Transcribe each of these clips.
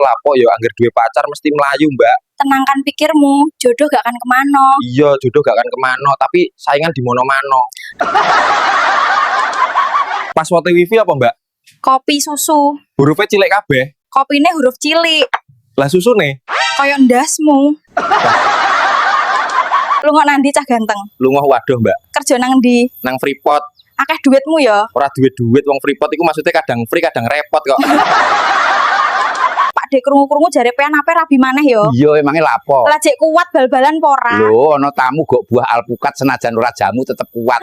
Lapo ya angger duwe pacar mesti melayu, Mbak. Tenangkan pikirmu, jodoh gak akan kemana. Iya, jodoh gak akan kemana, tapi saingan di mono-mano. Password wifi apa, Mbak? Kopi susu. Hurufnya cilik kabeh. Kopine huruf cilik. Lah susune? Koyo ndasmu. Lu kok nandi cah ganteng? Lunga waduh, Mbak. Kerja nang ndi? Nang Freeport. Akeh duitmu ya. Ora duit-duit wong Freeport iku maksudnya kadang free, kadang repot kok. Pak Dek krungu-krungu jare pean ape rabi maneh ya. Iya emangnya lapo. Lah jek kuat bal-balan apa ora? Lho ana tamu gok buah alpukat senajan ora jamu tetep kuat.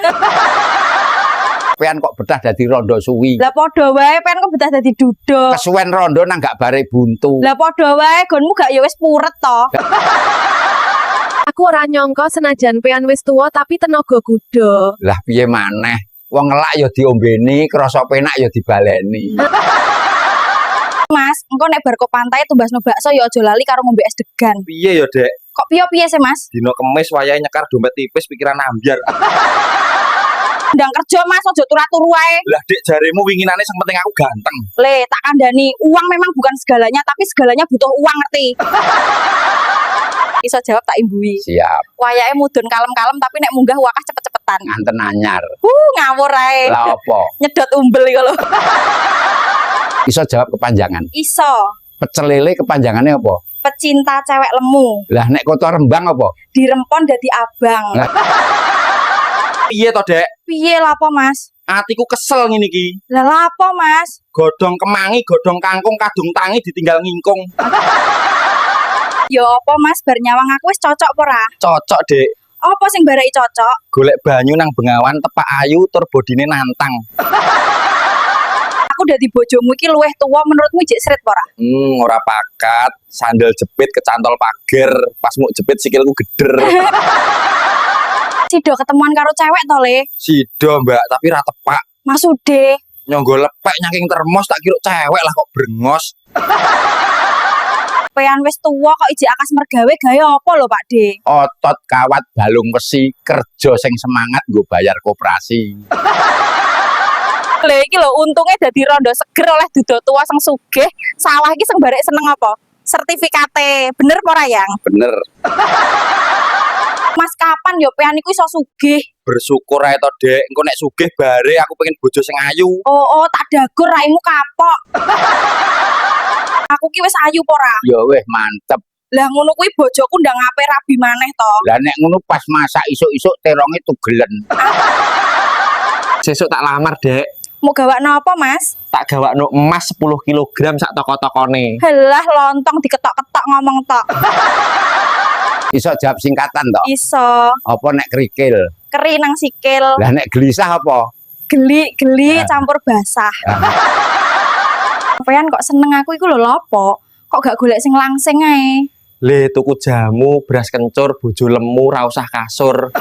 Pean kok betah dadi rondo suwi. Lah padha wae pean kok betah dadi duduk. Kesuwen rondo nang gak bare buntu. Lah padha wae gonmu gak ya wis puret to. Aku ora nyangka senajan pean wis tuwa tapi tenaga kuda. Lah piye maneh? Wong ngelak ya diombeni, krasa penak ya dibaleni. Mas, engko nek bar kok pantai tumbasno bakso ya aja lali karo ngombe es degan. Piye ya, Dek? Kok piye sih, Mas? Dino kemis wayahe nyekar dompet tipis pikiran ambyar. Ndang kerja Mas, aja turu-turu wae. Lah, Dek, jaremu winginane sing penting aku ganteng. Le, tak kandhani, uang memang bukan segalanya, tapi segalanya butuh uang, ngerti? Iso jawab tak imbui. Siap. Wayahe mudun kalem-kalem tapi nek munggah wakah cepet-cepetan. Nganten anyar. Ngawur ae. Lah apa? Nyedot umbel iki lho. Iso jawab kepanjangan. Iso. Pecel lele kepanjangannya apa? Pecinta cewek lemu. Lah nek kota Rembang apa? Dirempon dadi abang. Lah. Piye to, Dek? Piye lapo, Mas? Atiku kesel ngene iki. Lah lapo, Mas? Godhong kemangi, godhong kangkung, kadung tangi ditinggal ngingkung. Ya apa, Mas? Bar nyawang aku wis cocok apa ora? Cocok, Dek. Apa sing baraki cocok? Golek banyu nang Bengawan tepak ayu tur bodine nantang. Aku dadi bojomu iki luwih tuwa menurutmu jek srit apa ora? Ora pakat, sandal jepit kecantol pager, pas mau jepit sikilku geder. Sido ketemuan karo cewek to, Le? Sido, Mbak, tapi ra tepak. Masude. Nyonggo lepek nyaking termos tak kira cewek lah kok brengos. Pean wis tuwa kok ijek akas mergawe gawe apa lho, Pak De? Otot kawat balung besi, kerja sing semangat nggo bayar koperasi. Lha iki lho untunge dadi rondo seger oleh duda tua sing sugih. Salah iki sing barek seneng apa? Sertifikate. Bener apa ora, Yang? Bener. Mas kapan yo pean iku iso sugih? Bersyukur ae to, Dek. Engko nek sugih bare aku pengen bojo sing ayu. Oh, tak dagur raimu kapok. Aku ki wis ayu apa ora? Ya weh mantep. Lah ngono kuwi bojoku ndang ape rabi maneh to. Lah nek ngono pas masak isuk-isuk teronge tugelen. Sesuk tak lamar, Dek. Mau gawakno apa, Mas? Tak gawakno emas 10 kg sak toko-tokone. Halah lontong diketok-ketok ngomong tok. Iso jawab singkatan to? Iso. Apa nek kerikil? Keri nang sikil. Lah nek gelisah apa? Geli campur basah. Pean kok seneng aku iku lho lopo? Kok gak golek sing langsing ae? Le tuku jamu, beras kencur, bojo lemu, ra usah kasur.